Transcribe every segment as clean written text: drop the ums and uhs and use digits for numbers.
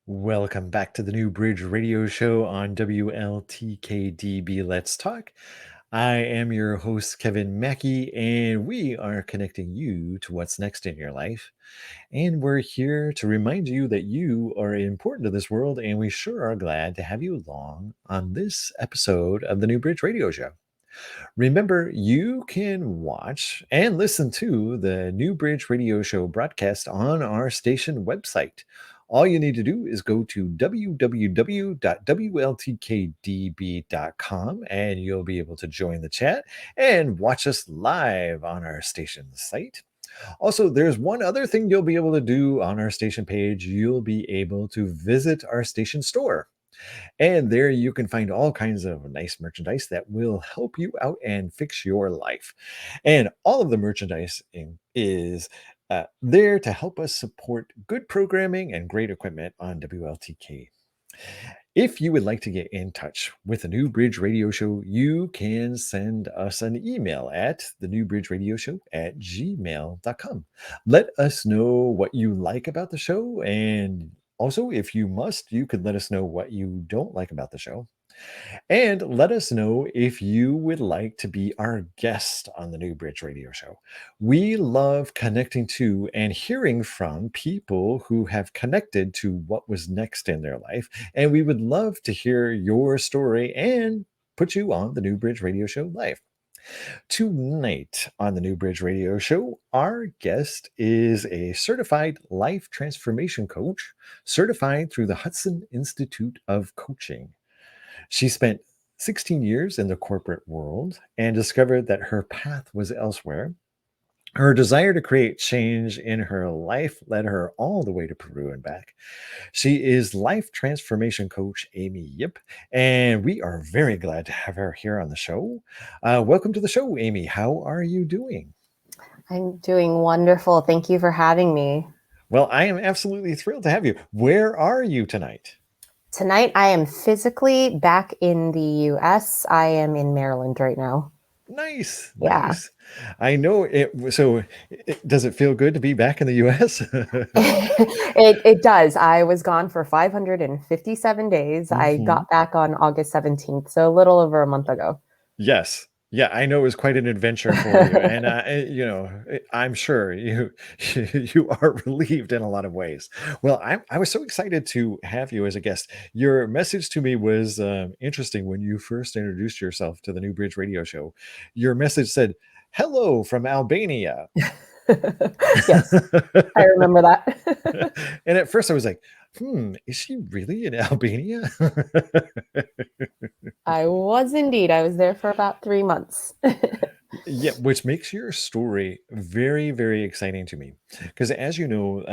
Welcome back to the New Bridge Radio Show on WLTKDB Let's Talk. I am your host, Kevin Mackey, and we are connecting you to what's next in your life. And we're here to remind you that you are important to this world, and we sure are glad to have you along on this episode of the New Bridge Radio Show. Remember, you can watch and listen to the New Bridge Radio Show broadcast on our station website. All you need to do is go to www.wltkdb.com and you'll be able to join the chat and watch us live on our station site. Also, there's one other thing you'll be able to do on our station page. You'll be able to visit our station store. And there you can find all kinds of nice merchandise that will help you out and fix your life. And all of the merchandise is there to help us support good programming and great equipment on WLTK. If you would like to get in touch with the New Bridge Radio Show, you can send us an email at thenewbridgeradioshow@gmail.com. Let us know what you like about the show, and also, if you must, you could let us know what you don't like about the show. And let us know if you would like to be our guest on the New Bridge Radio Show. We love connecting to and hearing from people who have connected to what was next in their life. And we would love to hear your story and put you on the New Bridge Radio Show live. Tonight on the New Bridge Radio Show, our guest is a certified life transformation coach, certified through the Hudson Institute of Coaching. She spent 16 years in the corporate world and discovered that her path was elsewhere. Her desire to create change in her life led her all the way to Peru and back. She is life transformation coach Amy Yip, and we are very glad to have her here on the show. Welcome to the show, Amy. How are you doing? I'm doing wonderful. Thank you for having me. Well, I am absolutely thrilled to have you. Where are you tonight? Tonight, I am physically back in the US. I am in Maryland right now. Nice. Yeah. I know it. So, does it feel good to be back in the US? It does. I was gone for 557 days. I got back on August 17th, so a little over a month ago. Yes. Yeah, I know it was quite an adventure for you, and I'm sure you you are relieved in a lot of ways. Well, I was so excited to have you as a guest. Your message to me was interesting when you first introduced yourself to the New Bridge Radio Show. Your message said, "Hello from Albania." Yes, I remember that. And at first I was like, is she really in Albania? I was indeed. I was there for about 3 months. Yeah, which makes your story very, very exciting to me. Because as you know,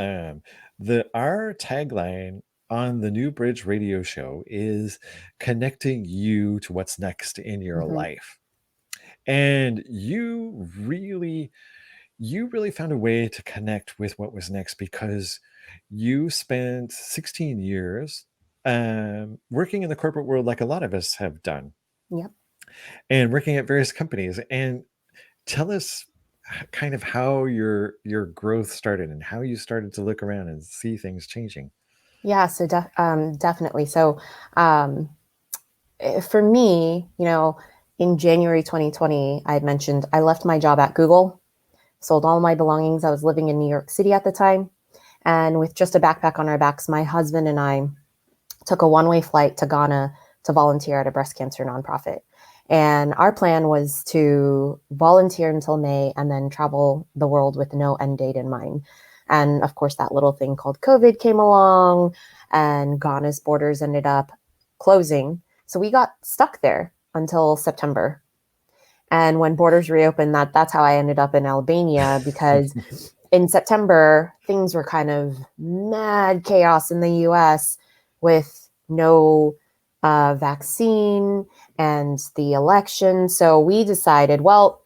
our tagline on the New Bridge Radio Show is connecting you to what's next in your Mhm. life. And you really found a way to connect with what was next because you spent 16 years working in the corporate world like a lot of us have done Yep. and working at various companies. And tell us kind of how your growth started and how you started to look around and see things changing. Yeah, so definitely. So for me, in January 2020, I had mentioned I left my job at Google, sold all my belongings. I was living in New York City at the time. And with just a backpack on our backs, my husband and I took a one-way flight to Ghana to volunteer at a breast cancer nonprofit. And our plan was to volunteer until May and then travel the world with no end date in mind. And of course, that little thing called COVID came along and Ghana's borders ended up closing. So we got stuck there until September. And when borders reopened, that's how I ended up in Albania, because in September, things were kind of mad chaos in the US with no vaccine and the election. So we decided, well,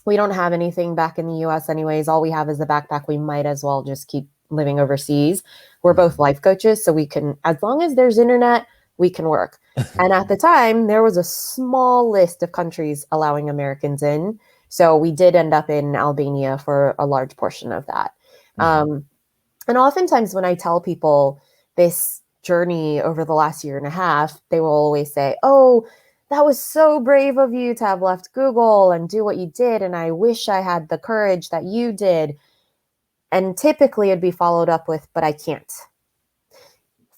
we don't have anything back in the US anyways. All we have is a backpack. We might as well just keep living overseas. We're both life coaches, so we can, as long as there's internet, we can work. And at the time, there was a small list of countries allowing Americans in. So we did end up in Albania for a large portion of that. And oftentimes when I tell people this journey over the last year and a half, they will always say, oh, that was so brave of you to have left Google and do what you did. And I wish I had the courage that you did. And typically it'd be followed up with, but I can't.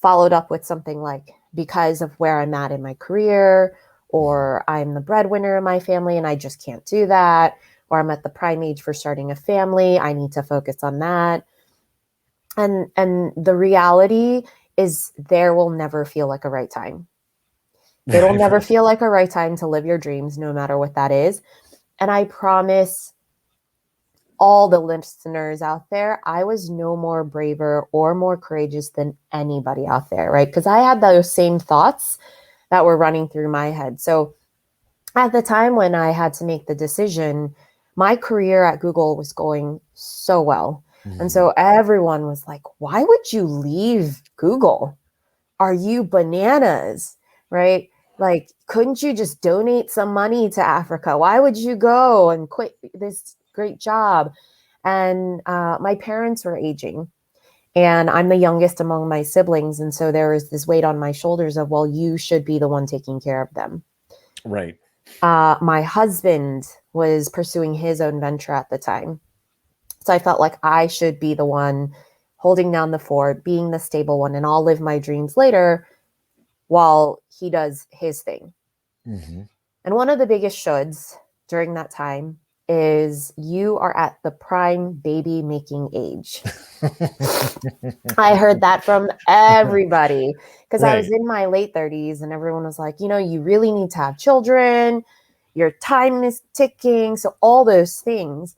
Followed up with something like, because of where I'm at in my career, or I'm the breadwinner in my family and I just can't do that, or I'm at the prime age for starting a family, I need to focus on that. And the reality is there will never feel like a right time. It'll Right, never right. feel like a right time to live your dreams, no matter what that is. And I promise all the listeners out there, I was no more braver or more courageous than anybody out there, right? Because I had those same thoughts that were running through my head. So at the time when I had to make the decision, my career at Google was going so well. And Mhm. so everyone was like, why would you leave Google? Are you bananas? Right? Like, couldn't you just donate some money to Africa? Why would you go and quit this great job? And my parents were aging, and I'm the youngest among my siblings. And so there was this weight on my shoulders of, well, you should be the one taking care of them. Right. My husband was pursuing his own venture at the time. So I felt like I should be the one holding down the fort, being the stable one, and I'll live my dreams later while he does his thing. Mhm. And one of the biggest shoulds during that time is you are at the prime baby making age. I heard that from everybody because I was Right. in my late 30s and everyone was like, you really need to have children. Your time is ticking. So all those things.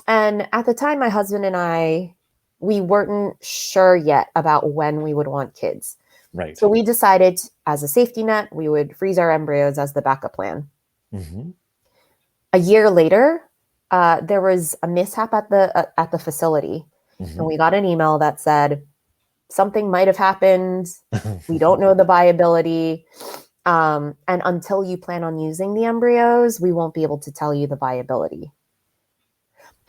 And at the time, my husband and I, we weren't sure yet about when we would want kids. Right. So we decided as a safety net, we would freeze our embryos as the backup plan. Mhm. A year later, there was a mishap at the facility, and Mhm. we got an email that said something might have happened. We don't know the viability, and until you plan on using the embryos, we won't be able to tell you the viability.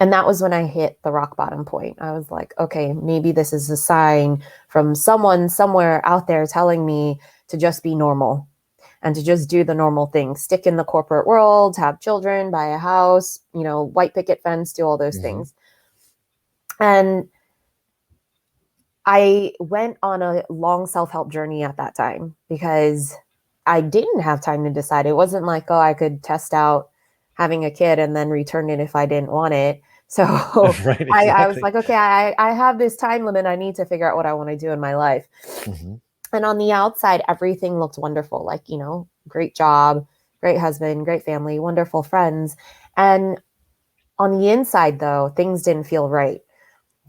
And that was when I hit the rock bottom point. I was like, okay, maybe this is a sign from someone somewhere out there telling me to just be normal and to just do the normal things, stick in the corporate world, have children, buy a house, white picket fence, do all those Mhm. things. And I went on a long self-help journey at that time because I didn't have time to decide. It wasn't like, oh, I could test out having a kid and then return it if I didn't want it. So Right, I was exactly. like, okay, I have this time limit. I need to figure out what I want to do in my life. Mhm. And on the outside, everything looked wonderful. Like, great job, great husband, great family, wonderful friends. And on the inside, though, things didn't feel right.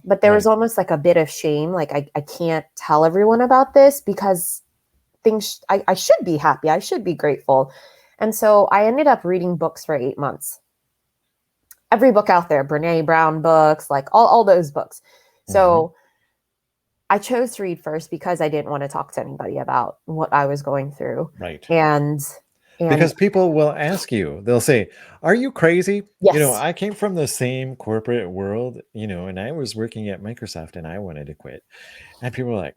But there was Right. almost like a bit of shame. Like, I can't tell everyone about this because I should be happy. I should be grateful. And so I ended up reading books for 8 months. Every book out there, Brene Brown books, like all those books. Mhm. So I chose to read first because I didn't want to talk to anybody about what I was going through. Right. And and Because people will ask you, they'll say, "Are you crazy?" yes, I came from the same corporate world, and I was working at Microsoft and I wanted to quit. And people are like,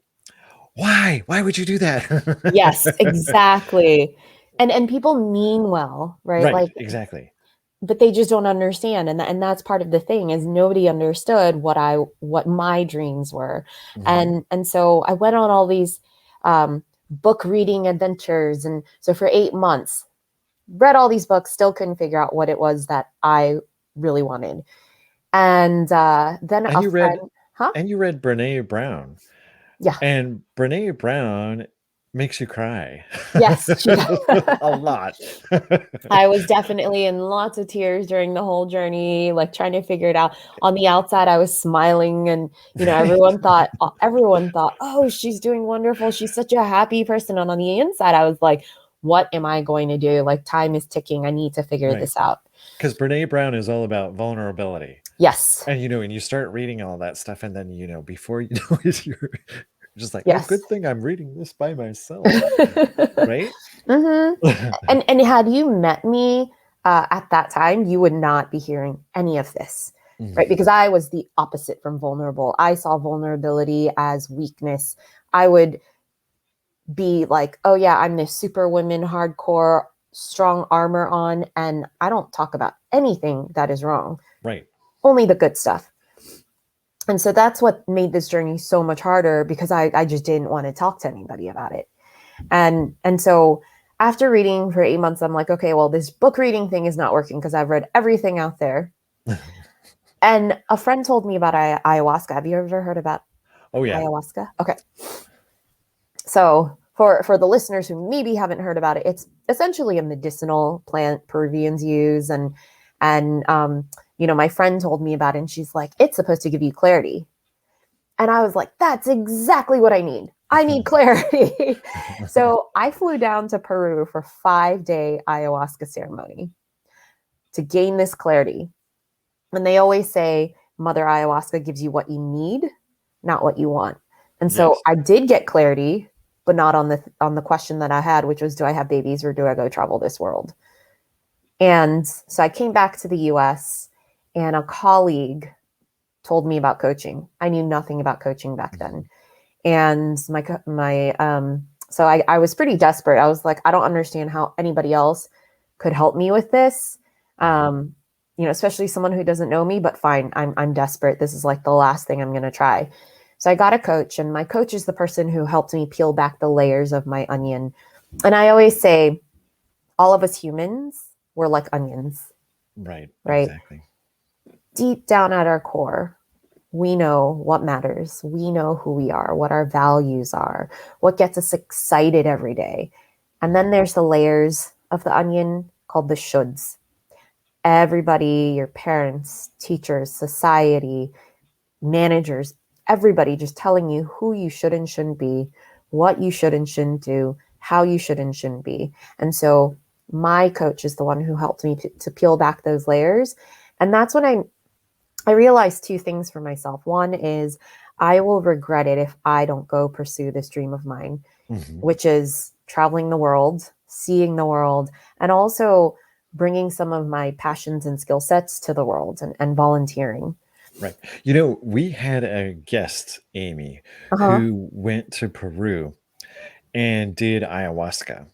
"Why? Why would you do yes, that?" exactly. And people mean well, right? Right, Like, exactly. but they just don't understand, and that's part of the thing is nobody understood what my dreams were. Mhm. And so I went on all these book reading adventures, and so for 8 months read all these books, still couldn't figure out what it was that I really wanted. And then And a you read friend, huh? and you read Brene Brown, Yeah. and Brene Brown makes you cry. Yes, she does. A lot. I was definitely in lots of tears during the whole journey, like trying to figure it out. On the outside, I was smiling, and Right. everyone thought, "Oh, she's doing wonderful. She's such a happy person." And on the inside, I was like, "What am I going to do? Like, time is ticking. I need to figure Right. this out." Because Brene Brown is all about vulnerability. Yes. And you start reading all that stuff, and then, before you know it, you're just like, "Oh, Yes. good thing I'm reading this by myself." Right? hmm And had you met me at that time, you would not be hearing any of this, right? Mhm. Because I was the opposite from vulnerable. I saw vulnerability as weakness. I would be like, oh yeah, I'm this super woman, hardcore, strong armor on, and I don't talk about anything that is wrong, Right. only the good stuff. And so that's what made this journey so much harder, because I just didn't want to talk to anybody about it. And so after reading for 8 months, I'm like, okay, well, this book reading thing is not working because I've read everything out there. And a friend told me about ayahuasca. Have you ever heard about Oh yeah. ayahuasca? Okay. So for the listeners who maybe haven't heard about it, it's essentially a medicinal plant Peruvians use. And my friend told me about it, and she's like, it's supposed to give you clarity. And I was like, that's exactly what I need. I need clarity. So I flew down to Peru for 5-day ayahuasca ceremony to gain this clarity. And they always say Mother Ayahuasca gives you what you need, not what you want. And so Yes. I did get clarity, but not on the question that I had, which was, do I have babies or do I go travel this world? And so I came back to the US, and a colleague told me about coaching. I knew nothing about coaching back then. And so I was pretty desperate. I was like, I don't understand how anybody else could help me with this. Especially someone who doesn't know me, but fine, I'm desperate. This is like the last thing I'm going to try. So I got a coach, and my coach is the person who helped me peel back the layers of my onion. And I always say, all of us humans, we're like onions, Right. right? Exactly. Deep down at our core, we know what matters. We know who we are, what our values are, what gets us excited every day. And then there's the layers of the onion called the shoulds. Everybody, your parents, teachers, society, managers, everybody just telling you who you should and shouldn't be, what you should and shouldn't do, how you should and shouldn't be. And so my coach is the one who helped me to peel back those layers. And that's when I realized two things for myself. One is, I will regret it if I don't go pursue this dream of mine, which is traveling the world, seeing the world, and also bringing some of my passions and skill sets to the world, and volunteering. Right. We had a guest, Amy, Uh-huh. who went to Peru and did ayahuasca.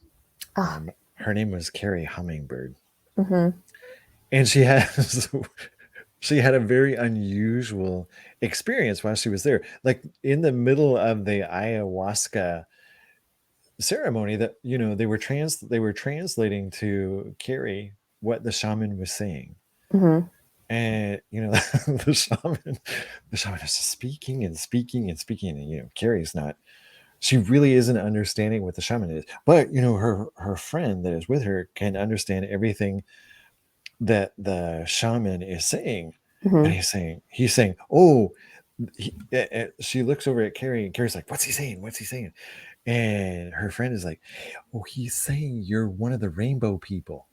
Oh, Her name was Carrie Hummingbird, mm-hmm. and she had a very unusual experience while she was there. Like in the middle of the ayahuasca ceremony, that they were translating to Carrie what the shaman was saying. Mm-hmm. And the shaman is just speaking and speaking and speaking, and Carrie's not, she really isn't understanding what the shaman is, but her friend that is with her can understand everything that the shaman is saying. And Mm-hmm. he's saying, oh, she looks over at Carrie, and Carrie's like, what's he saying, and her friend is like, oh, he's saying you're one of the rainbow people.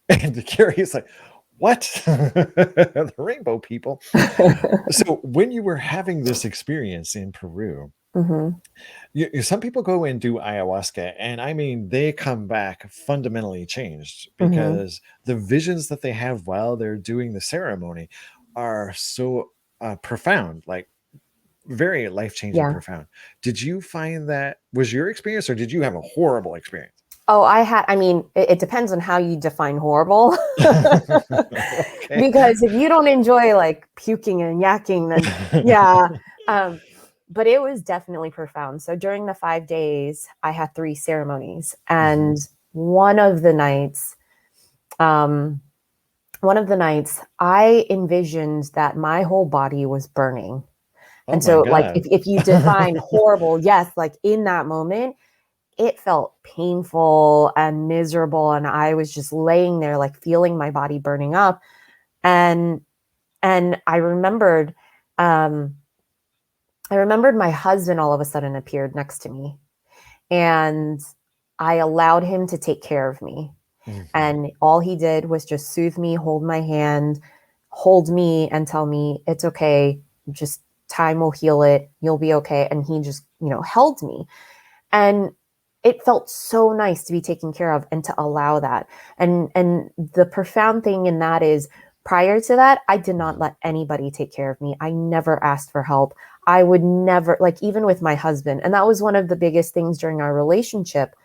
And Carrie is like, what? The rainbow people. So when you were having this experience in Peru, Mm-hmm. some people go and do ayahuasca, and I mean, they come back fundamentally changed, Mm-hmm. because the visions that they have while they're doing the ceremony are so profound, like very life-changing, Yeah. profound. Did you find that was your experience, or did you have a horrible experience? Oh, I mean, it depends on how you define horrible. Okay. Because if you don't enjoy like puking and yakking, then yeah. But it was definitely profound. So during the 5 days, I had 3 ceremonies. And one of the nights, um, I envisioned that my whole body was burning. Oh And my so, like, God. if you define horrible, yes, like in that moment, it felt painful and miserable. And I was just laying there, like feeling my body burning up. And I remembered, um, my husband all of a sudden appeared next to me, and I allowed him to take care of me. Mhm. And all he did was just soothe me, hold my hand, hold me, and tell me it's okay. Just time will heal it. You'll be okay. And he just, held me. And it felt so nice to be taken care of and to allow that. And the profound thing in that is, prior to that, I did not let anybody take care of me. I never asked for help. I would never, like, even with my husband, and that was one of the biggest things during our relationship,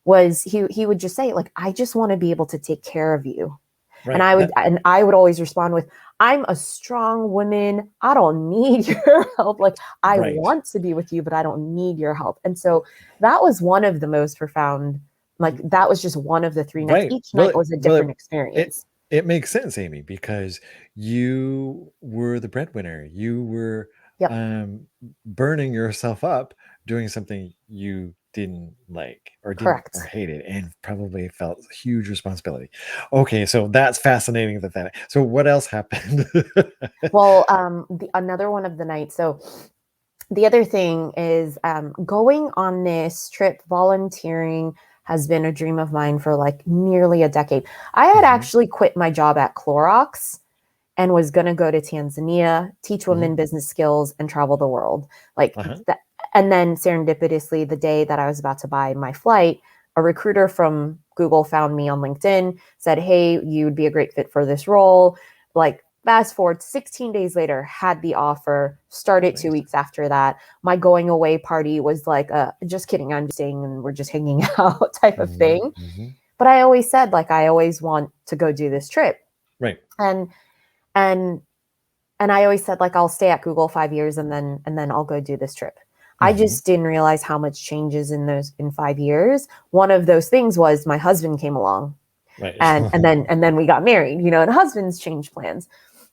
was he would just say, like, I just want to be able to take care of you. And Right. That I would always respond with, I'm a strong woman. I don't need your help. Like, I right. want to be with you, but I don't need your help. And so that was one of the most profound, like, that was just one of the 3 nights. Right. Each night was a different It experience. it makes sense, Amy, because you were the breadwinner. You were Yep. um, burning yourself up doing something you didn't like or didn't or Correct. hated and probably felt huge responsibility. Okay, so that's fascinating that. So what else happened? Well, another one of the nights. So the other thing is, going on this trip, volunteering has been a dream of mine for like nearly a decade. I had Mhm, actually quit my job at Clorox and was going to go to Tanzania, teach mhm, women business skills, and travel the world. Like uh-huh. that. And then serendipitously, the day that I was about to buy my flight, a recruiter from Google found me on LinkedIn, said, "Hey, you would be a great fit for this role." Like, fast forward 16 days later, had the offer, Oh, started two nice. weeks after that. My going away party was like, just kidding, I'm just staying and we're just hanging out type of Mhm, thing. mhm. But I always said, like, I always want to go do this trip. Right. And, and and I always said, like, I'll stay at Google 5 years and then I'll go do this trip. I Mhm. just didn't realize how much changes in 5 years. One of those things was my husband came along, Right. and then we got married, and husbands change plans.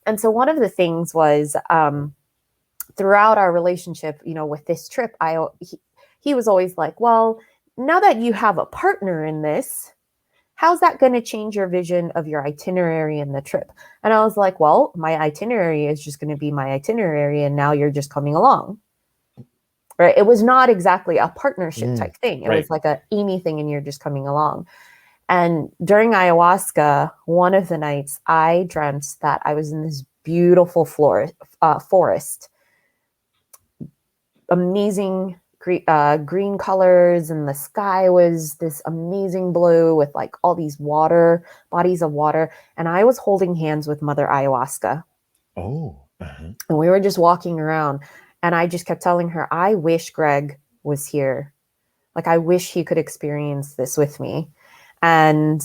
And so one of the things was, throughout our relationship, with this trip, he was always like, well, now that you have a partner in this, how's that going to change your vision of your itinerary and the trip? And I was like, well, my itinerary is just going to be my itinerary, and now you're just coming along. Right? It was not exactly a partnership Mm, type thing. It right. was like a Amy thing, and you're just coming along. And during ayahuasca, one of the nights, I dreamt that I was in this beautiful forest, amazing green colors, and the sky was this amazing blue with like all these bodies of water. And I was holding hands with Mother Ayahuasca, Oh, uh-huh. and we were just walking around. And I just kept telling her, I wish Greg was here. Like, I wish he could experience this with me. And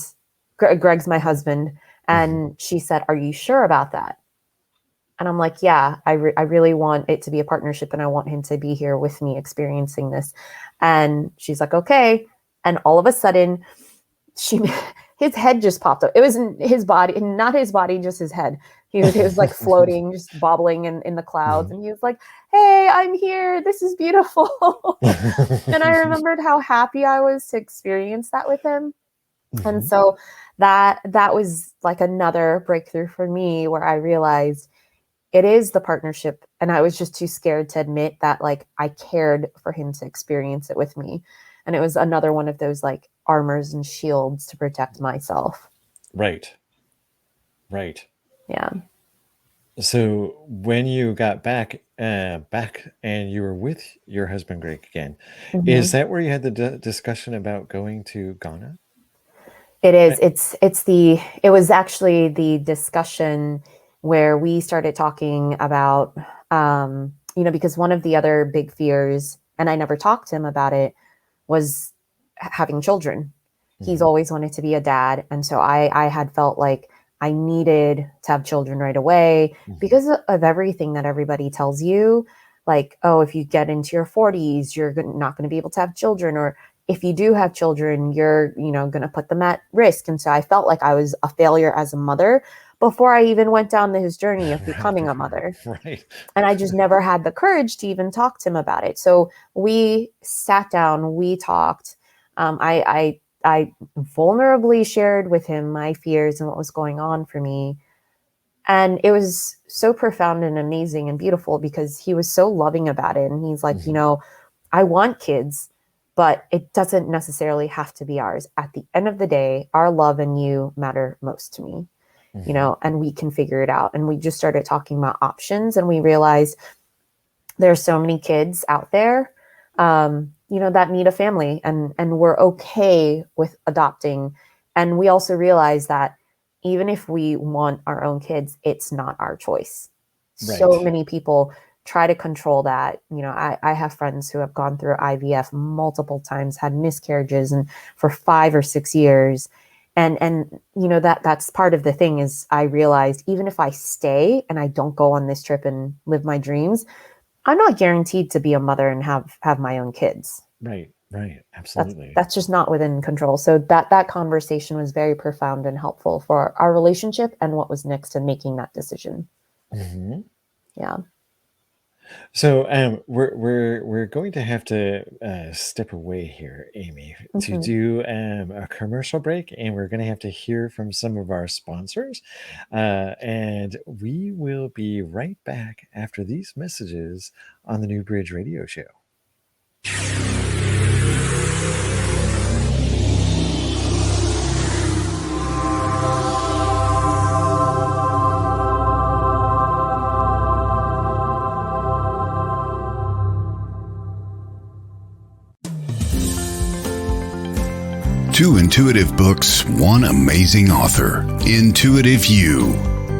Greg's my husband. Mhm. And she said, are you sure about that? And I'm like, yeah, I really want it to be a partnership, and I want him to be here with me experiencing this. And she's like, okay. And all of a sudden, she his head just popped up. It wasn't his body, not his body, just his head. He was like floating, just bobbling in the clouds. Mhm. And he was like, hey, I'm here. This is beautiful. And I remembered how happy I was to experience that with him. And Mhm. so that was like another breakthrough for me, where I realized it is the partnership, and I was just too scared to admit that, like, I cared for him to experience it with me. And it was another one of those, like, armors and shields to protect myself. Right. Right. Yeah. So when you got back and you were with your husband Greg again, is Hmm. that where you had the discussion about going to Ghana? It Uh, is. It was actually the discussion where we started talking about, because one of the other big fears, and I never talked to him about it, was having children. He's mhm, always wanted to be a dad. And so I had felt like I needed to have children right away mhm. because of everything that everybody tells you. Like, oh, if you get into your 40s, you're not going to be able to have children. Or if you do have children, you're, going to put them at risk. And so I felt like I was a failure as a mother before I even went down this journey of Right. becoming a mother. Right. And I just never had the courage to even talk to him about it. So we sat down, we talked. I vulnerably shared with him my fears and what was going on for me. And it was so profound and amazing and beautiful, because he was so loving about it. And he's like, Mhm, I want kids, but it doesn't necessarily have to be ours. At the end of the day, our love and you matter most to me, mhm. and we can figure it out. And we just started talking about options, and we realized there's so many kids out there, that need a family, and we're okay with adopting. And we also realize that even if we want our own kids, it's not our choice. Right. So many people try to control that. I have friends who have gone through IVF multiple times, had miscarriages, and for 5 or 6 years. And that's part of the thing is I realized even if I stay and I don't go on this trip and live my dreams, I'm not guaranteed to be a mother and have my own kids. Right. That's Absolutely. that's just not within control. So that conversation was very profound and helpful for our relationship and what was next in making that decision. Mhm. Yeah. So we're going to have to step away here, Amy, to Mhm. do a commercial break, and we're going to have to hear from some of our sponsors, and we will be right back after these messages on the New Bridge Radio Show. Two intuitive books, one amazing author. Intuitive You.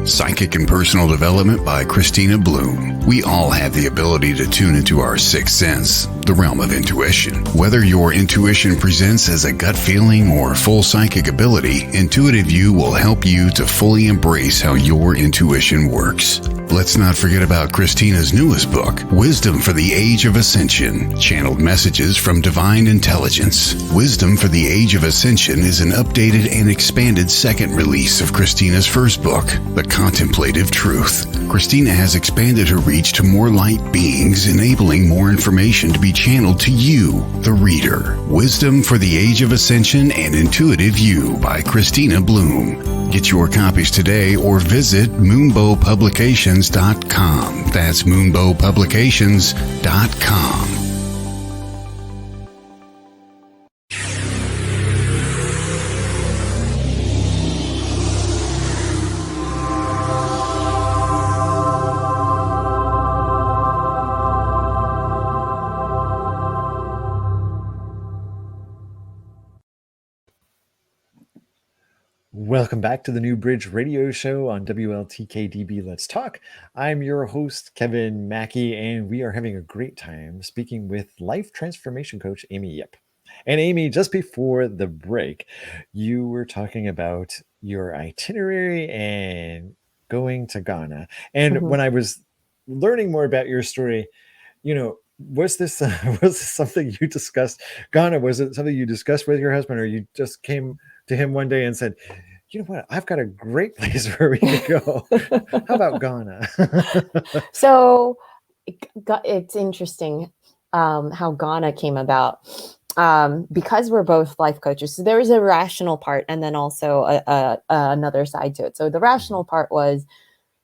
Psychic and Personal Development by Christina Bloom. We all have the ability to tune into our sixth sense, the realm of intuition. Whether your intuition presents as a gut feeling or full psychic ability, Intuitive You will help you to fully embrace how your intuition works. Let's not forget about Christina's newest book, Wisdom for the Age of Ascension, Channeled Messages from Divine Intelligence. Wisdom for the Age of Ascension is an updated and expanded second release of Christina's first book, The Contemplative Truth. Christina has expanded her reach to more light beings, enabling more information to be channeled to you, the reader. Wisdom for the Age of Ascension and Intuitive You by Christina Bloom. Get your copies today or visit moonbowpublications.com. That's moonbowpublications.com. Welcome back to the New Bridge Radio Show on WLTKDB Let's Talk. I'm your host, Kevin Mackey, and we are having a great time speaking with life transformation coach Amy Yip. And Amy, just before the break, you were talking about your itinerary and going to Ghana. And Mhm. when I was learning more about your story, was this was this something you discussed? Ghana, was it something you discussed with your husband, or you just came to him one day and said, "You know what? I've got a great place where we could go. How about Ghana?" So it's interesting how Ghana came about because we're both life coaches. So there was a rational part and then also another side to it. So the rational part was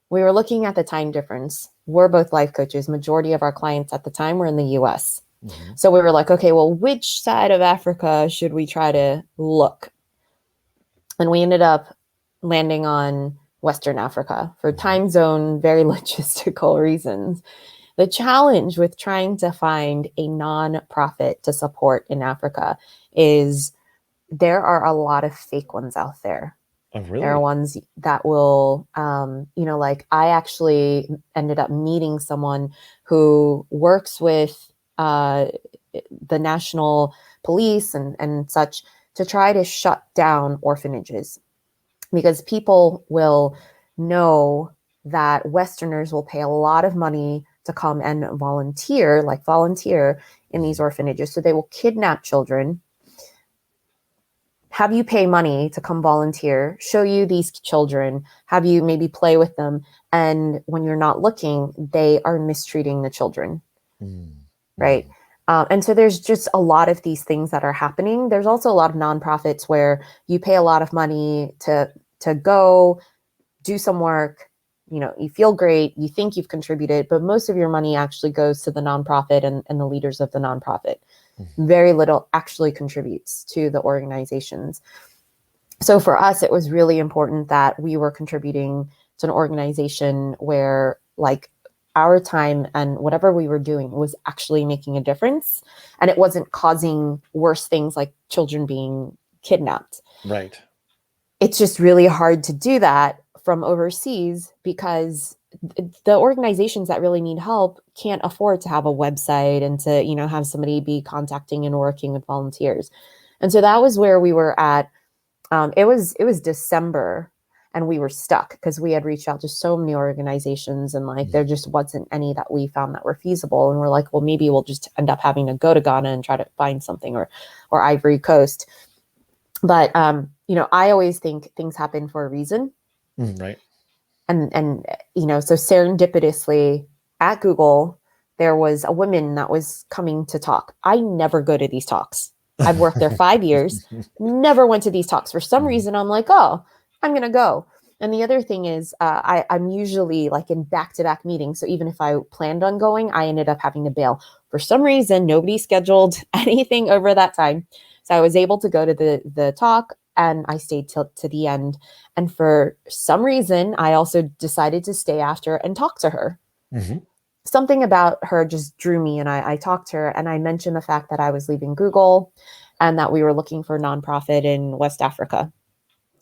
we were looking at the time difference. We're both life coaches. Majority of our clients at the time were in the US. Mhm. So we were like, okay, well, which side of Africa should we try to look? And we ended up landing on Western Africa for time zone, very logistical reasons. The challenge with trying to find a nonprofit to support in Africa is there are a lot of fake ones out there. Oh, There are really? ones that will, like I actually ended up meeting someone who works with the national police and such to try to shut down orphanages because people will know that Westerners will pay a lot of money to come and volunteer in these orphanages. So they will kidnap children, have you pay money to come volunteer, show you these children, have you maybe play with them. And when you're not looking, they are mistreating the children, right? And so there's just a lot of these things that are happening. There's also a lot of nonprofits where you pay a lot of money to go do some work. You feel great, you think you've contributed, but most of your money actually goes to the nonprofit and the leaders of the nonprofit. Very little actually contributes to the organizations. So for us, it was really important that we were contributing to an organization where like our time and whatever we were doing was actually making a difference. And it wasn't causing worse things like children being kidnapped. Right. It's just really hard to do that from overseas because the organizations that really need help can't afford to have a website and to, have somebody be contacting and working with volunteers. And so that was where we were at. It was December, and we were stuck because we had reached out to so many organizations, and like there just wasn't any that we found that were feasible. And we're like, well, maybe we'll just end up having to go to Ghana and try to find something, or Ivory Coast. But I always think things happen for a reason. Right. And so serendipitously at Google, there was a woman that was coming to talk. I never go to these talks. I've worked there 5 years, never went to these talks. For some reason, I'm like, oh, I'm going to go. And the other thing is I'm usually like in back-to-back meetings. So even if I planned on going, I ended up having to bail. For some reason, nobody scheduled anything over that time. So I was able to go to the talk, and I stayed to the end. And for some reason, I also decided to stay after and talk to her. Mm-hmm. Something about her just drew me, and I talked to her, and I mentioned the fact that I was leaving Google and that we were looking for a nonprofit in West Africa.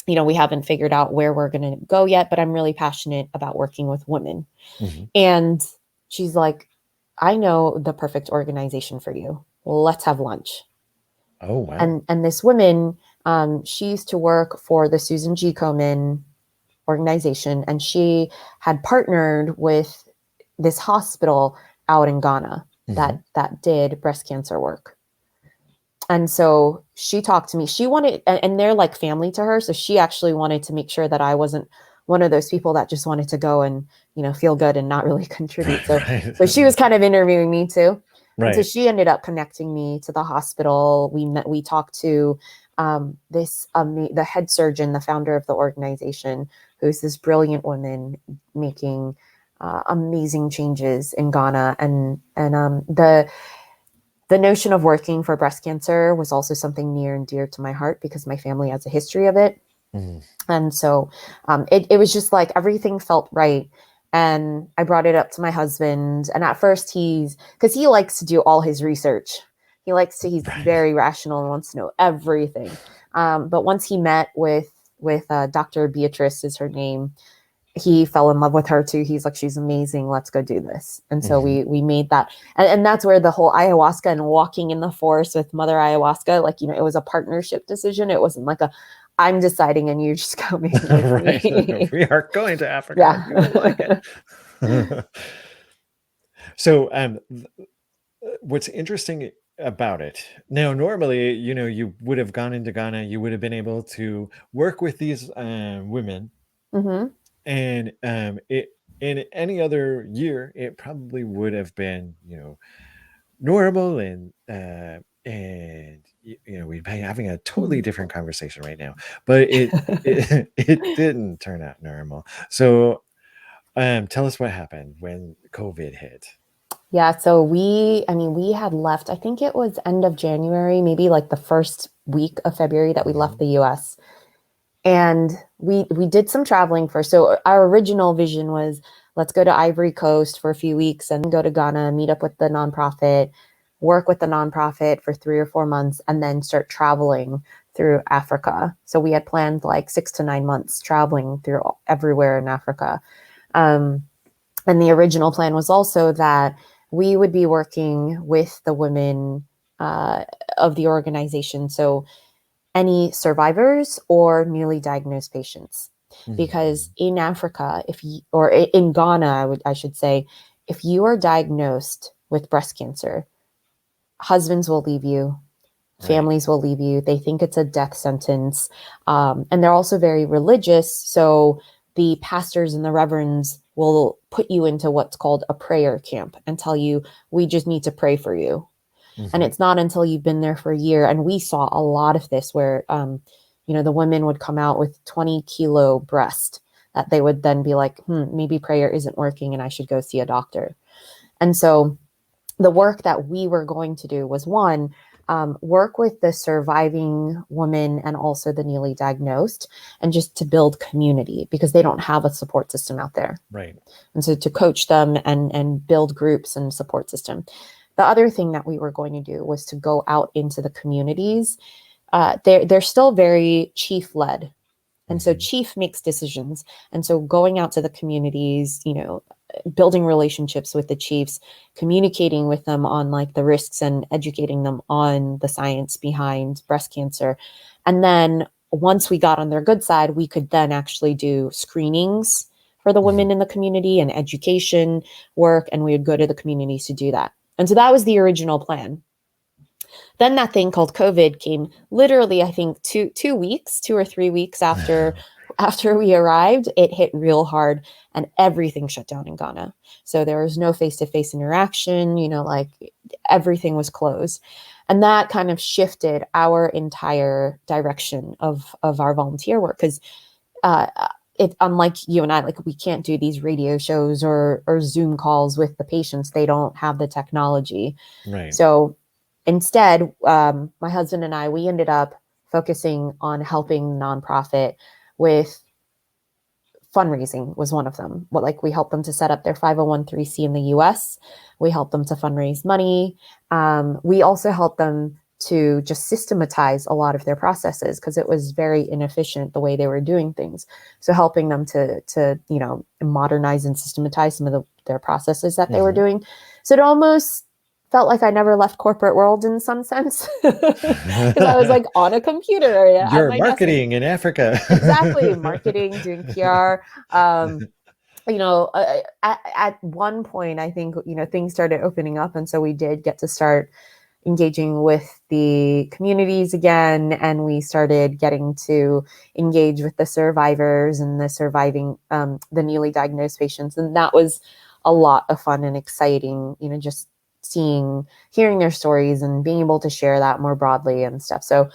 We haven't figured out where we're going to go yet, but I'm really passionate about working with women. Mm-hmm. And she's like, I know the perfect organization for you. Let's have lunch. Oh, wow. And this woman, she used to work for the Susan G. Komen organization, and she had partnered with this hospital out in Ghana that did breast cancer work. And so she talked to me. She wanted, and they're like family to her. So she actually wanted to make sure that I wasn't one of those people that just wanted to go and, feel good and not really contribute. So she was kind of interviewing me too. Right. And so she ended up connecting me to the hospital. We talked to the head surgeon, the founder of the organization, who's this brilliant woman making amazing changes in Ghana. And the notion of working for breast cancer was also something near and dear to my heart because my family has a history of it. Mm-hmm. And so it was just like everything felt right. And I brought it up to my husband. And at first because he likes to do all his research. He's very rational and wants to know everything. But once he met with Dr. Beatrice is her name, he fell in love with her too. He's like, she's amazing. Let's go do this. And so we made that. And that's where the whole ayahuasca and walking in the forest with Mother Ayahuasca, like, it was a partnership decision. It wasn't like I'm deciding and you just coming with me. We are going to Africa. Yeah. You will like it. So what's interesting about it now, normally, you would have gone into Ghana, you would have been able to work with these women. Mm-hmm. And it in any other year, it probably would have been, normal and we'd be having a totally different conversation right now. But it didn't turn out normal. So tell us what happened when COVID hit. Yeah, so we had left, I think it was end of January, maybe like the first week of February that we left the US. And we did some traveling first. So our original vision was, let's go to Ivory Coast for a few weeks and go to Ghana, meet up with the nonprofit, work with the nonprofit for 3 or 4 months, and then start traveling through Africa. So we had planned like 6 to 9 months traveling through everywhere in Africa. And the original plan was also that we would be working with the women of the organization. So any survivors or newly diagnosed patients. Because in Africa, or in Ghana, I should say, if you are diagnosed with breast cancer, husbands will leave you, families will leave you. They think it's a death sentence. And they're also very religious. So the pastors and the reverends will put you into what's called a prayer camp and tell you, we just need to pray for you. And it's not until you've been there for a year. And we saw a lot of this where, the women would come out with 20-kilo breast that they would then be like, maybe prayer isn't working and I should go see a doctor. And so the work that we were going to do was work with the surviving woman and also the newly diagnosed, and just to build community because they don't have a support system out there. Right. And so to coach them and build groups and support system. The other thing that we were going to do was to go out into the communities. They're still very chief led. And so chief makes decisions. And so going out to the communities, building relationships with the chiefs, communicating with them on like the risks and educating them on the science behind breast cancer. And then once we got on their good side, we could then actually do screenings for the women in the community and education work. And we would go to the communities to do that. And so that was the original plan. Then that thing called COVID came literally, I think 2 weeks, 2 or 3 weeks after we arrived. It hit real hard and everything shut down in Ghana. So there was no face-to-face interaction, like everything was closed. And that kind of shifted our entire direction of our volunteer work. Because unlike you and I, like we can't do these radio shows or Zoom calls with the patients. They don't have the technology. Right. So instead, my husband and I, we ended up focusing on helping nonprofit with fundraising was one of them. We helped them to set up their 501(c) in the US. We helped them to fundraise money. We also helped them to just systematize a lot of their processes because it was very inefficient the way they were doing things. So helping them to modernize and systematize some of their processes that they were doing. So it almost felt like I never left corporate world in some sense because I was like on a computer. You're marketing in Africa. Exactly. Marketing, doing PR. At one point, I think, things started opening up. And so we did get to start engaging with the communities again. And we started getting to engage with the survivors and the surviving, the newly diagnosed patients. And that was a lot of fun and exciting, just hearing their stories and being able to share that more broadly and stuff. So,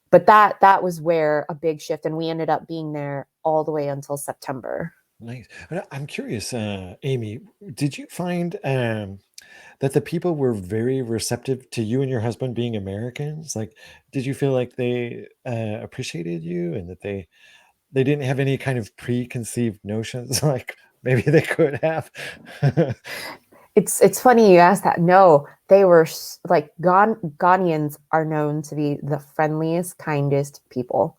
but that was where a big shift, and we ended up being there all the way until September. Nice. I'm curious, Amy, did you find that the people were very receptive to you and your husband being Americans? Like, did you feel like they appreciated you and that they didn't have any kind of preconceived notions like maybe they could have? It's funny you asked that. No, they were like Ghanaians are known to be the friendliest, kindest people.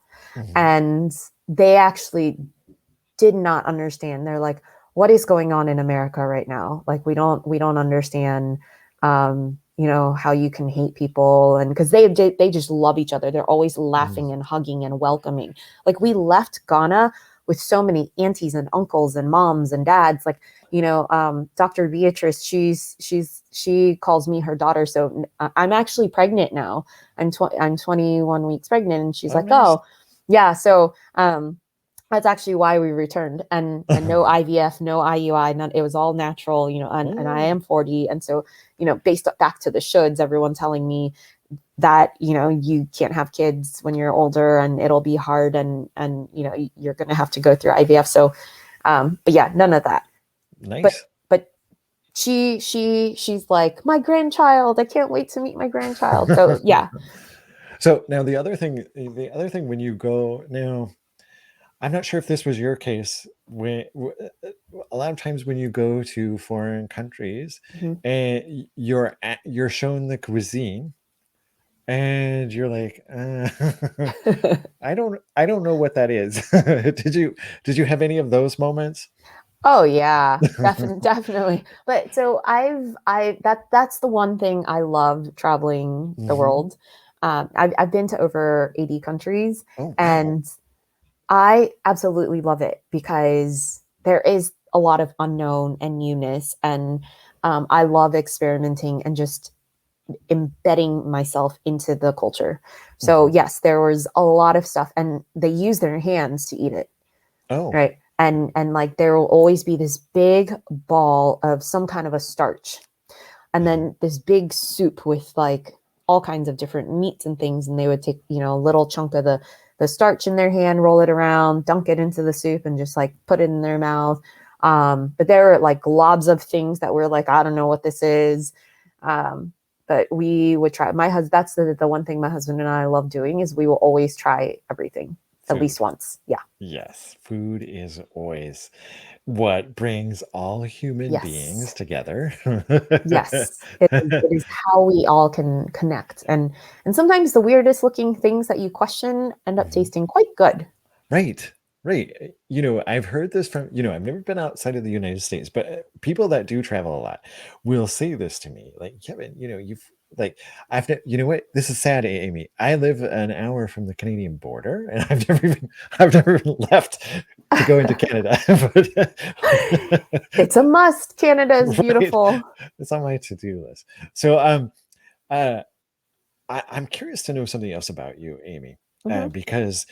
And they actually did not understand. They're like, what is going on in America right now? Like, we don't understand, how you can hate people. And because they just love each other. They're always laughing and hugging and welcoming. Like, we left Ghana with so many aunties and uncles and moms and dads. Like, Dr. Beatrice, she calls me her daughter. So I'm actually pregnant now. I'm 21 weeks pregnant. And she's like, nice. oh yeah. So, that's actually why we returned, and no IVF, no IUI, it was all natural, and I am 40. And so, based back to the shoulds, everyone telling me that, you can't have kids when you're older and it'll be hard and you're going to have to go through IVF. So, but yeah, none of that. Nice. But she's like, my grandchild, I can't wait to meet my grandchild. So yeah. So now the other thing when you go now, I'm not sure if this was your case. When a lot of times when you go to foreign countries and you're shown the cuisine, and you're like, I don't know what that is. Did you have any of those moments? Oh yeah, definitely. But so that's the one thing I love traveling the world. I've been to over 80 countries. Oh, wow. And I absolutely love it because there is a lot of unknown and newness. And I love experimenting and just embedding myself into the culture. So yes, there was a lot of stuff, and they use their hands to eat it. Oh, right. And like there will always be this big ball of some kind of a starch, and then this big soup with like all kinds of different meats and things. And they would take, a little chunk of the starch in their hand, roll it around, dunk it into the soup, and just like put it in their mouth. But there were like globs of things that were like, I don't know what this is. But we would try. That's the one thing my husband and I love doing is we will always try everything at least once. Yeah. Yes. Food is always what brings all human beings together. Yes. It is how we all can connect. And sometimes the weirdest looking things that you question end up tasting quite good. Right. Right. I've heard this from, I've never been outside of the United States, but people that do travel a lot will say this to me. Like, Kevin, like, you know what? This is sad, Amy. I live an hour from the Canadian border and I've never even left to go into Canada. It's a must. Canada is Right. beautiful. It's on my to-do list. So, uh, I'm curious to know something else about you, Amy, Hmm. because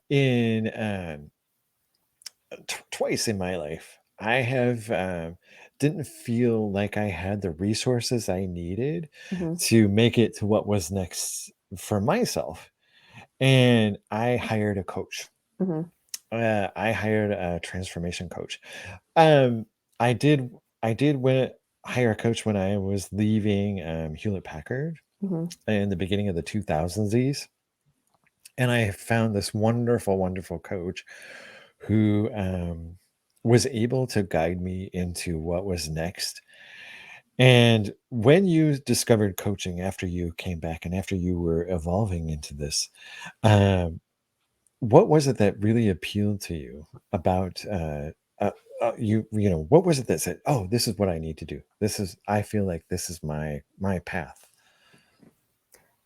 in twice in my life, I have didn't feel like I had the resources I needed Hmm. to make it to what was next for myself, and I hired a coach. Hmm. I hired a transformation coach. Um, I did. I did hire a coach when I was leaving Hewlett Packard Hmm. in the beginning of the 2000s, and I found this wonderful, wonderful coach who was able to guide me into what was next. And when you discovered coaching after you came back and after you were evolving into this, um, what was it that really appealed to you about uh, what was it that said, oh, this is what I need to do, I feel like this is my path.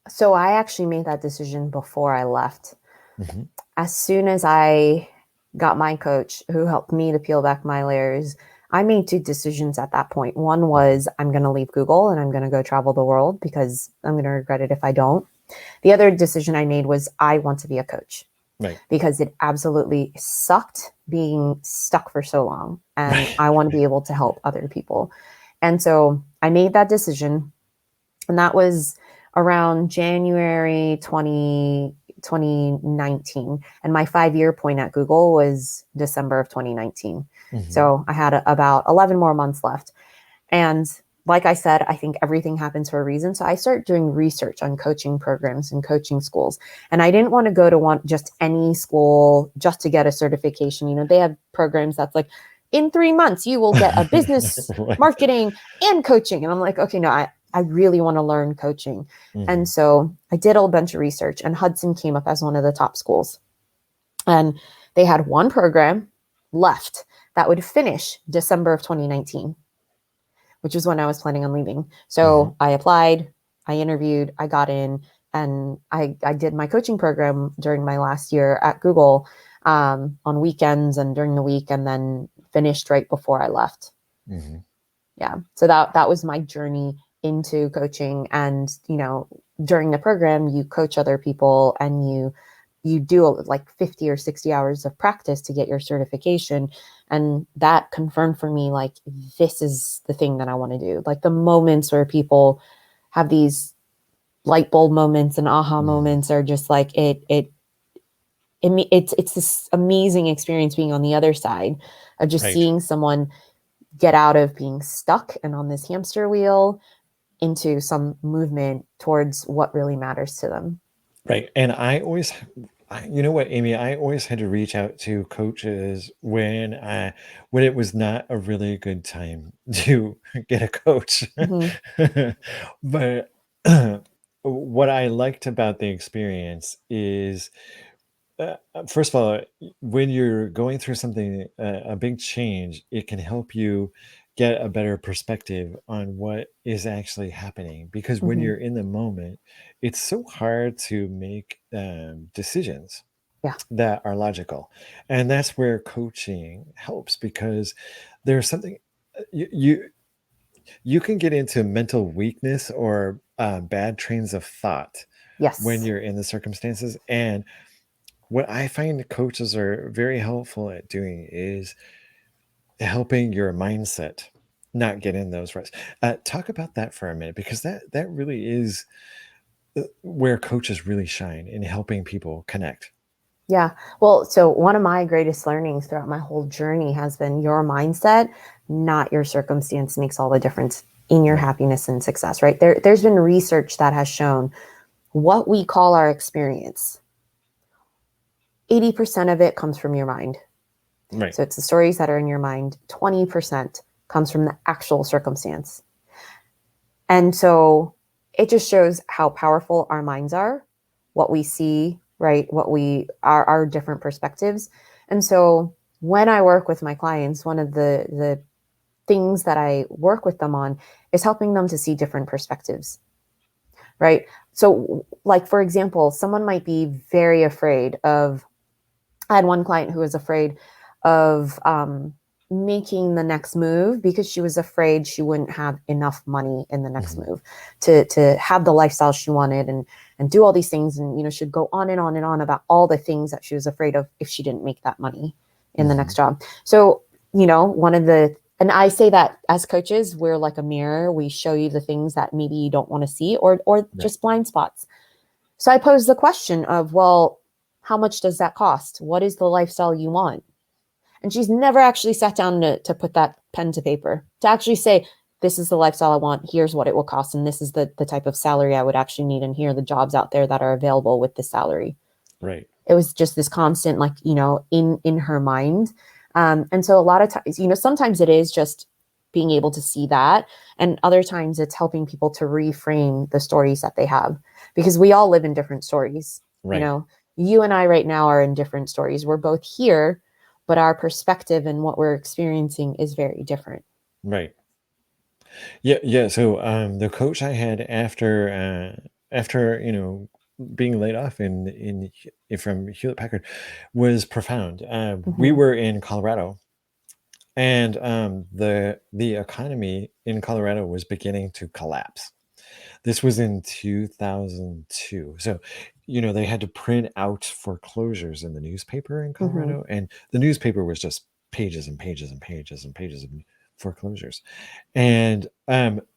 So I actually made that decision before I left. Hmm. As soon as I got my coach who helped me to peel back my layers, I made two decisions at that point. One was I'm going to leave Google and I'm going to go travel the world because I'm going to regret it if I don't. The other decision I made was I want to be a coach Right. because it absolutely sucked being stuck for so long. And Right. I want to be able to help other people. And so I made that decision. And that was around January 2019. And my 5-year point at Google was December of 2019. Hmm. So I had about 11 more months left. And like I said, I think everything happens for a reason. So I started doing research on coaching programs and coaching schools. And I didn't want to go to just any school just to get a certification. They have programs that's like, in 3 months, you will get a business Right. marketing and coaching. And I'm like, okay, no, I really want to learn coaching. And Hmm. so I did a bunch of research, and Hudson came up as one of the top schools. And they had one program left that would finish December of 2019, which is when I was planning on leaving. Hmm. So I applied, I interviewed, I got in, and I did my coaching program during my last year at Google, on weekends and during the week, and then finished right before I left. Hmm. Yeah. So that was my journey into coaching. And, during the program, you coach other people and you do like 50 or 60 hours of practice to get your certification. And that confirmed for me, like, this is the thing that I want to do. Like the moments where people have these light bulb moments and aha Hmm. moments are just like, it's this amazing experience being on the other side of just Right. seeing someone get out of being stuck and on this hamster wheel into some movement towards what really matters to them. Right. And you know what, Amy, I always had to reach out to coaches when it was not a really good time to get a coach. Hmm. But what I liked about the experience is, first of all, when you're going through something, a big change, it can help you get a better perspective on what is actually happening. Because when Hmm. you're in the moment, it's so hard to make decisions Yeah. that are logical. And that's where coaching helps, because there's something you can get into mental weakness or bad trains of thought when Yes. you're in the circumstances. And what I find coaches are very helpful at doing is helping your mindset not get in those ruts. Talk about that for a minute, because that really is where coaches really shine in helping people connect. Yeah. Well, so one of my greatest learnings throughout my whole journey has been your mindset, not your circumstance, makes all the difference in your Right. happiness and success, right? There's been research that has shown what we call our experience, 80% of it comes from your mind. Right. So it's the stories that are in your mind. 20% comes from the actual circumstance. And so it just shows how powerful our minds are, what we see, right? What we are, our different perspectives. And so when I work with my clients, one of the things that I work with them on is helping them to see different perspectives, right? So, like, for example, someone might be very afraid of, I had one client who was afraid of making the next move because she was afraid she wouldn't have enough money in the next Mhm. move to have the lifestyle she wanted and do all these things, and she'd go on and on and on about all the things that she was afraid of if she didn't make that money in the next Mhm. job. So one of the, and I say that as coaches, we're like a mirror. We show you the things that maybe you don't want to see, or Right. just blind spots. So I pose the question of, well, how much does that cost? What is the lifestyle you want? And she's never actually sat down to put that pen to paper, to actually say, this is the lifestyle I want. Here's what it will cost. And this is the type of salary I would actually need. And here are the jobs out there that are available with this salary. Right. It was just this constant, like, in her mind. And so a lot of times, sometimes it is just being able to see that. And other times it's helping people to reframe the stories that they have, because we all live in different stories. Right. You and I right now are in different stories. We're both here, but our perspective and what we're experiencing is very different. Right. Yeah, yeah. So the coach I had after being laid off from Hewlett Packard was profound. We Mm-hmm. were in Colorado, and the economy in Colorado was beginning to collapse. This was in 2002. So, they had to print out foreclosures in the newspaper in Mm-hmm. Colorado, and the newspaper was just pages and pages and pages and pages of foreclosures. And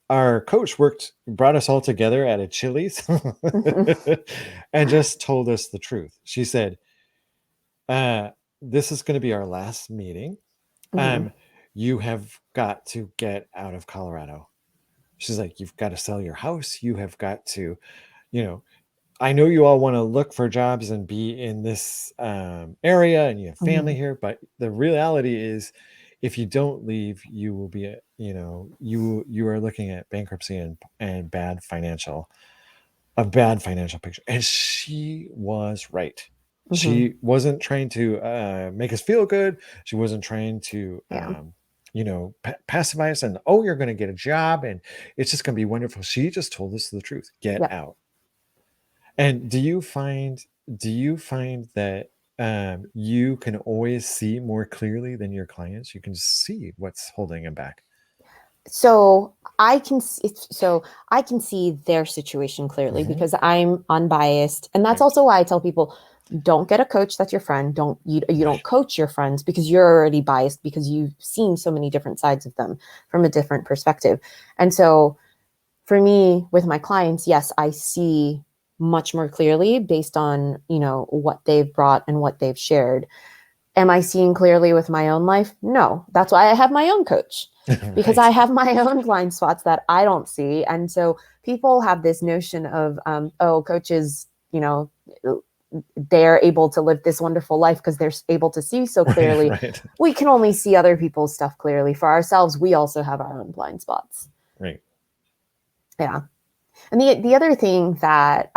our coach brought us all together at a Chili's and just told us the truth. She said, "This is going to be our last meeting. Mm-hmm. Um, you have got to get out of Colorado." She's like, "You've got to sell your house. You have got to, you know, I know you all want to look for jobs and be in this area and you have Mm-hmm. family here, but the reality is, if you don't leave, you will be, you are looking at bankruptcy and bad financial picture." And she was right. Mm-hmm. She wasn't trying to make us feel good. She wasn't trying to, Yeah. pacify us and, oh, you're going to get a job and it's just going to be wonderful. She just told us the truth. Get Yep. out. And do you find that you can always see more clearly than your clients? You can see what's holding them back. So I can see their situation clearly Hmm. because I'm unbiased, and that's Right. also why I tell people, don't get a coach that's your friend. You don't Right. coach your friends because you're already biased, because you've seen so many different sides of them from a different perspective. And so for me, with my clients, yes, I see much more clearly based on what they've brought and what they've shared. Am I seeing clearly with my own life? No. That's why I have my own coach, because I Right. have my own blind spots that I don't see. And so people have this notion of, oh, coaches, they're able to live this wonderful life because they're able to see so Right. clearly. Right. We can only see other people's stuff clearly. For ourselves, we also have our own blind spots. Right. Yeah. And the other thing that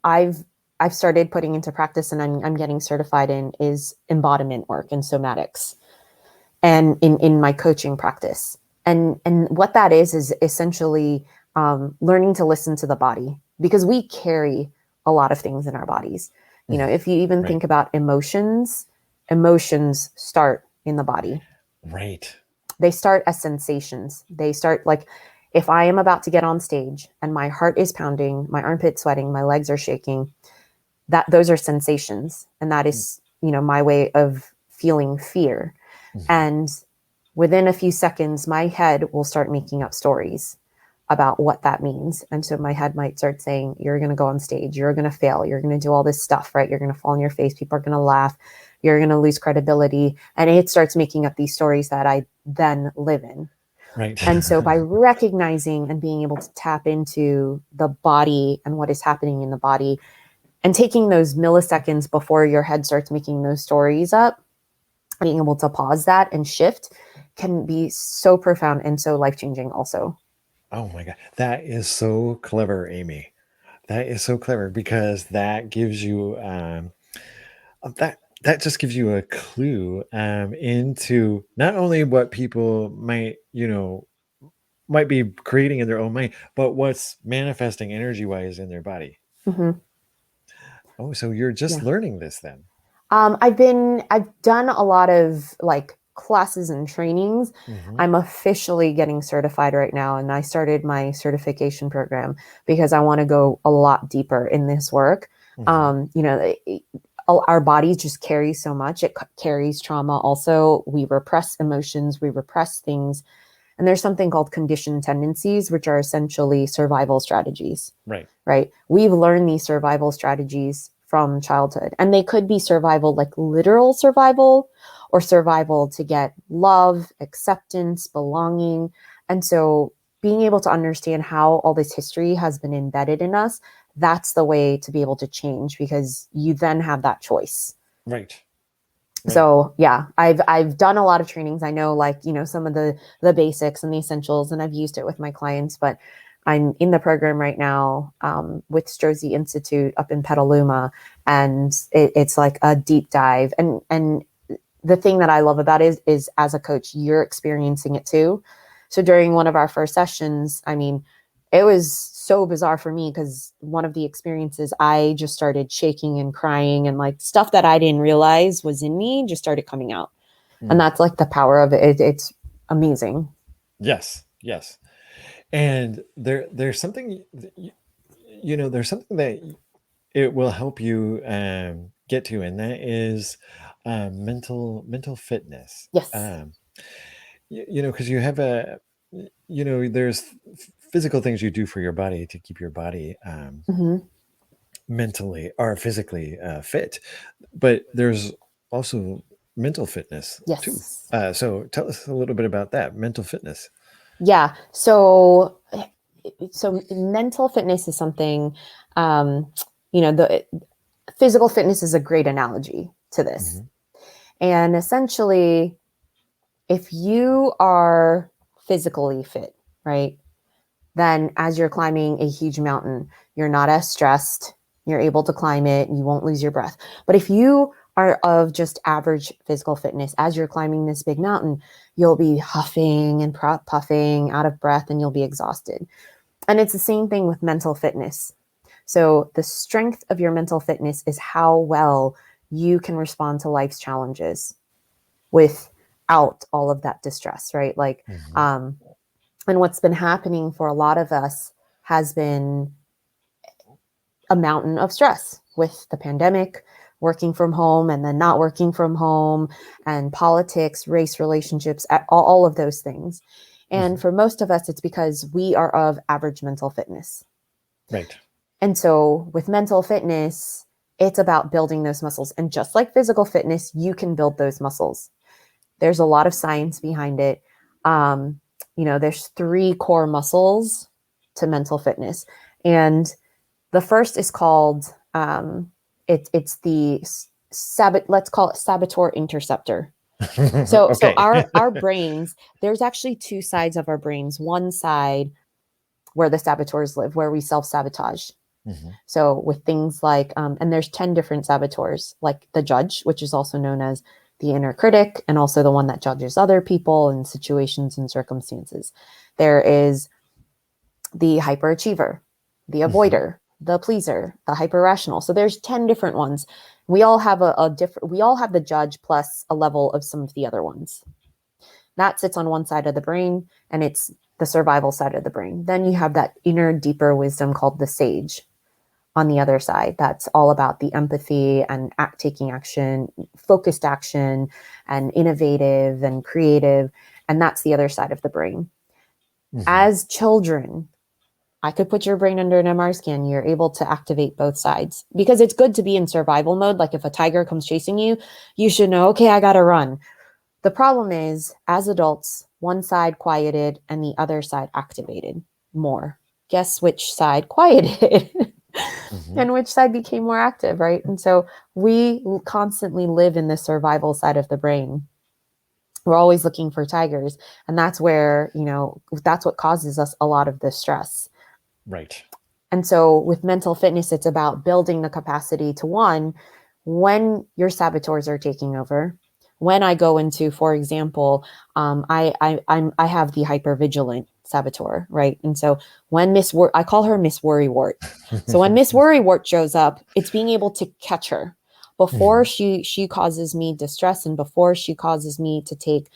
I've started putting into practice, and I'm getting certified in, is embodiment work and somatics, and in my coaching practice. And what that is essentially learning to listen to the body, because we carry a lot of things in our bodies. Mhm. If you even Right. think about emotions start in the body. Right. They start as sensations. They start like, if I am about to get on stage and my heart is pounding, my armpit sweating, my legs are shaking, that those are sensations. And that is, my way of feeling fear. Mhm. And within a few seconds, my head will start making up stories about what that means. And so my head might start saying, you're going to go on stage, you're going to fail, you're going to do all this stuff, right? You're going to fall on your face, people are going to laugh, you're going to lose credibility. And it starts making up these stories that I then live in. Right. And so by recognizing and being able to tap into the body and what is happening in the body, and taking those milliseconds before your head starts making those stories up, being able to pause that and shift, can be so profound and so life-changing also. Oh my God. That is so clever, Amy. That is so clever because that gives you that just gives you a clue into not only what people might, might be creating in their own mind, but what's manifesting energy wise in their body. Hmm. Oh, so you're just Yeah. learning this then. I've done a lot of like classes and trainings. Hmm. I'm officially getting certified right now, and I started my certification program because I want to go a lot deeper in this work. Hmm. Our bodies just carry so much. It carries trauma. Also, we repress emotions, we repress things, and there's something called conditioned tendencies, which are essentially survival strategies. Right. Right? We've learned these survival strategies from childhood, and they could be survival, like literal survival, or survival to get love, acceptance, belonging. And so being able to understand how all this history has been embedded in us, that's the way to be able to change, because you then have that choice. Right. Right. So yeah, I've done a lot of trainings. I know, like, some of the basics and the essentials, and I've used it with my clients. But I'm in the program right now with Strozzi Institute up in Petaluma, and it's like a deep dive. And the thing that I love about it is as a coach, you're experiencing it too. So during one of our first sessions, I mean, it was so bizarre for me because one of the experiences, I just started shaking and crying, and like stuff that I didn't realize was in me just started coming out. And Mm. that's like the power of it. It's amazing. Yes. Yes. And there's something, there's something that it will help you get to, and that is mental fitness. Yes. Because you have there's physical things you do for your body to keep your body Hmm. mentally or physically fit, but there's also mental fitness too. Yes. So tell us a little bit about that mental fitness. Yeah. So mental fitness is something, the physical fitness is a great analogy to this. Hmm. And essentially, if you are physically fit, right, then as you're climbing a huge mountain, you're not as stressed. You're able to climb it. You won't lose your breath. But if you are of just average physical fitness, as you're climbing this big mountain, you'll be huffing and puffing, out of breath, and you'll be exhausted. And it's the same thing with mental fitness. So the strength of your mental fitness is how well you can respond to life's challenges without all of that distress, right? Like, Hmm. um, and what's been happening for a lot of us has been a mountain of stress with the pandemic, working from home and then not working from home, and politics, race, relationships, all of those things. And Hmm. for most of us, it's because we are of average mental fitness. Right. And so with mental fitness, it's about building those muscles. And just like physical fitness, you can build those muscles. There's a lot of science behind it. There's 3 core muscles to mental fitness. And the first is called, it's the let's call it saboteur interceptor. So Okay. our brains, there's actually 2 sides of our brains. One side where the saboteurs live, where we self-sabotage. Hmm. So with things like, and there's 10 different saboteurs, like the judge, which is also known as the inner critic, and also the one that judges other people and situations and circumstances. There is the hyperachiever, the Hmm. avoider, the pleaser, the hyper-rational. So there's 10 different ones. We all have we all have the judge plus a level of some of the other ones. That sits on one side of the brain, and it's the survival side of the brain. Then you have that inner, deeper wisdom called the sage on the other side. That's all about the empathy and taking action, focused action, and innovative and creative. And that's the other side of the brain. Hmm. As children, I could put your brain under an MR scan. You're able to activate both sides because it's good to be in survival mode. Like if a tiger comes chasing you, you should know, okay, I got to run. The problem is, as adults, one side quieted and the other side activated more. Guess which side quieted Hmm. and which side became more active, right? And so we constantly live in the survival side of the brain. We're always looking for tigers. And that's where, that's what causes us a lot of the stress. Right. And so with mental fitness, it's about building the capacity to, one, when your saboteurs are taking over. When I go into, for example, I have the hypervigilant saboteur, right? And so when I call her Miss Worrywart. So when Miss Worrywart shows up, it's being able to catch her before she causes me distress, and before she causes me to take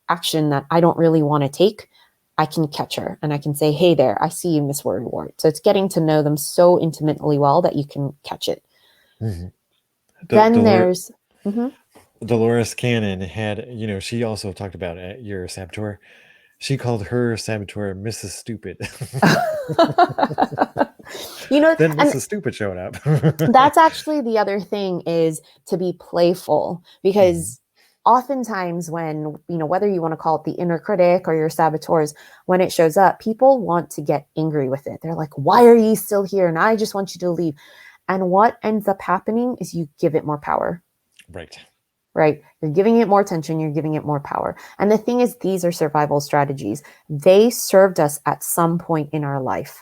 action that I don't really want to take. I can catch her and I can say, hey there, I see you, Miss Worrywart. So it's getting to know them so intimately well that you can catch it. Then there's Dolores Cannon had, she also talked about your saboteur. She called her saboteur Mrs. Stupid. Then and Mrs. Stupid showed up. that's actually the other thing, is to be playful, because oftentimes when, whether you want to call it the inner critic or your saboteurs, when it shows up, people want to get angry with it. They're like, why are you still here? And I just want you to leave. And what ends up happening is you give it more power. Right? You're giving it more attention. You're giving it more power. And the thing is, these are survival strategies. They served us at some point in our life.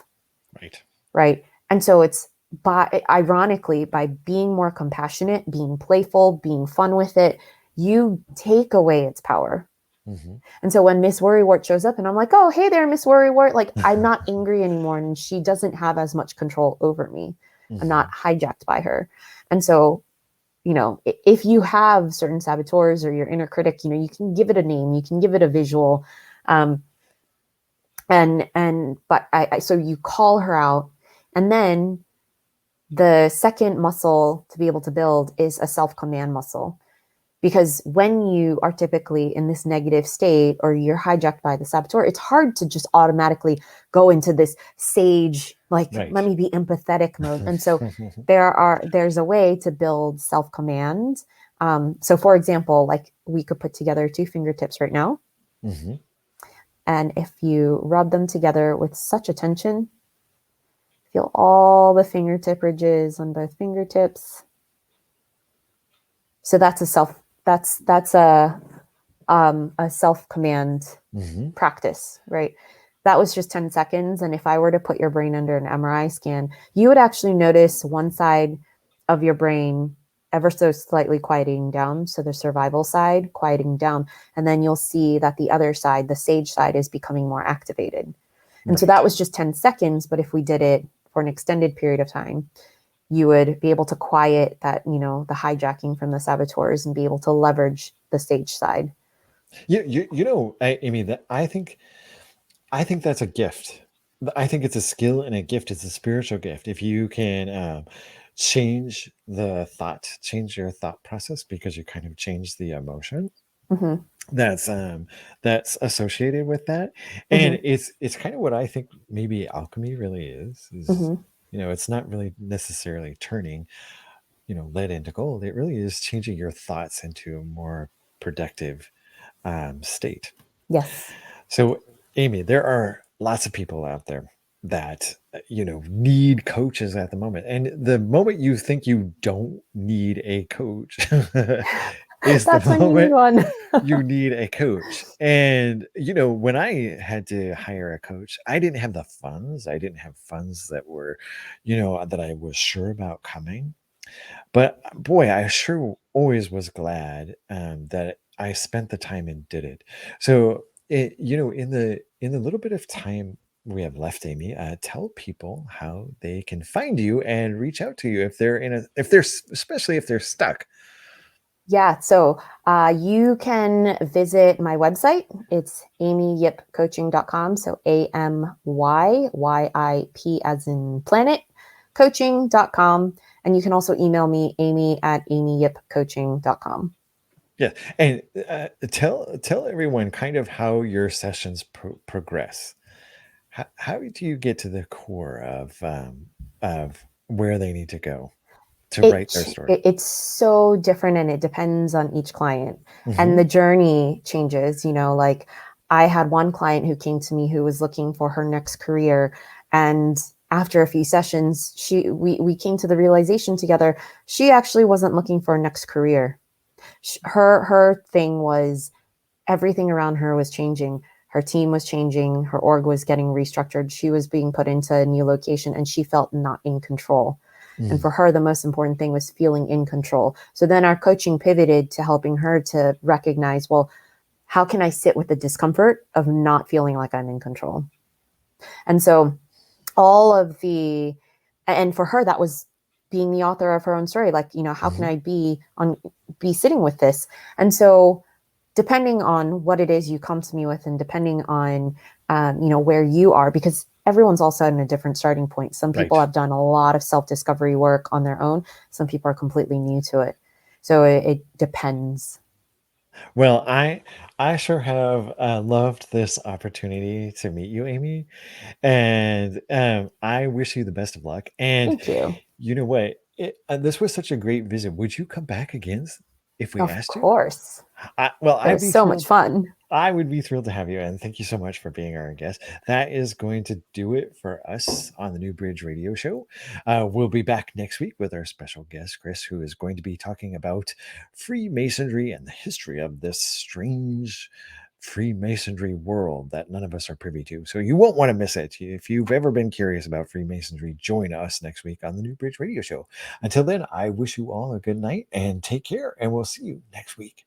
Right. And so it's ironically, by being more compassionate, being playful, being fun with it, you take away its power. And so when Miss Worrywart shows up and I'm like, oh, hey there, Miss Worrywart, like I'm not angry anymore, and she doesn't have as much control over me. I'm not hijacked by her. And so, if you have certain saboteurs or your inner critic, you can give it a name, you can give it a visual. So you call her out. And then the second muscle to be able to build is a self-command muscle. Because when you are typically in this negative state or you're hijacked by the saboteur, it's hard to just automatically go into this sage, let me be empathetic mode. And so there's a way to build self-command. So for example, like we could put together 2 fingertips right now. And if you rub them together with such attention, feel all the fingertip ridges on both fingertips. So that's a self-command practice, right? That was just 10 seconds. And if I were to put your brain under an MRI scan, you would actually notice one side of your brain ever so slightly quieting down. So the survival side quieting down. And then you'll see that the other side, the sage side, is becoming more activated. And so that was just 10 seconds. But if we did it for an extended period of time, you would be able to quiet that, the hijacking from the saboteurs and be able to leverage the sage side. Amy, that I think that's a gift. I think it's a skill and a gift. It's a spiritual gift. If you can change your thought process, because you kind of change the emotion that's associated with that. And it's kind of what I think maybe alchemy really is. It's not really necessarily turning, lead into gold. It really is changing your thoughts into a more productive state. Yes. So, Amy, there are lots of people out there that, need coaches at the moment. And the moment you think you don't need a coach is That's the when you need moment one. you need a coach. And, when I had to hire a coach, I didn't have the funds. I didn't have funds that were, that I was sure about coming. But boy, I sure always was glad that I spent the time and did it. So, in the little bit of time we have left, Amy, tell people how they can find you and reach out to you especially if they're stuck. Yeah. So you can visit my website. It's amyyipcoaching.com. So AMYYIP as in planet, coaching.com. And you can also email me, amy@amyyipcoaching.com. Yeah. And tell everyone kind of how your sessions progress. How do you get to the core of where they need to go to write their story? It's so different, and it depends on each client. And the journey changes. Like I had one client who came to me who was looking for her next career, and after a few sessions, we came to the realization together, she actually wasn't looking for a next career. Her thing was everything around her was changing. Her team was changing, her org was getting restructured, she was being put into a new location, and she felt not in control. And Mm. for her, the most important thing was feeling in control. So then our coaching pivoted to helping her to recognize, well, how can I sit with the discomfort of not feeling like I'm in control? And so all of the, and for her, that was being the author of her own story. Like, how can Mhm. I be sitting with this? And so depending on what it is you come to me with, and depending on, where you are, because everyone's also in a different starting point. Some people Right. have done a lot of self-discovery work on their own. Some people are completely new to it. So it depends. Well, I sure have loved this opportunity to meet you, Amy, and I wish you the best of luck. And Thank you. you know what? This was such a great visit. Would you come back again if we Of asked you? course. Well, It I'd was be so much thrilled. fun. I would be thrilled to have you, and thank you so much for being our guest. That is going to do it for us on the New Bridge Radio Show. We'll be back next week with our special guest, Chris, who is going to be talking about Freemasonry and the history of this strange Freemasonry world that none of us are privy to. So you won't want to miss it. If you've ever been curious about Freemasonry, join us next week on the New Bridge Radio Show. Until then, I wish you all a good night and take care, and we'll see you next week.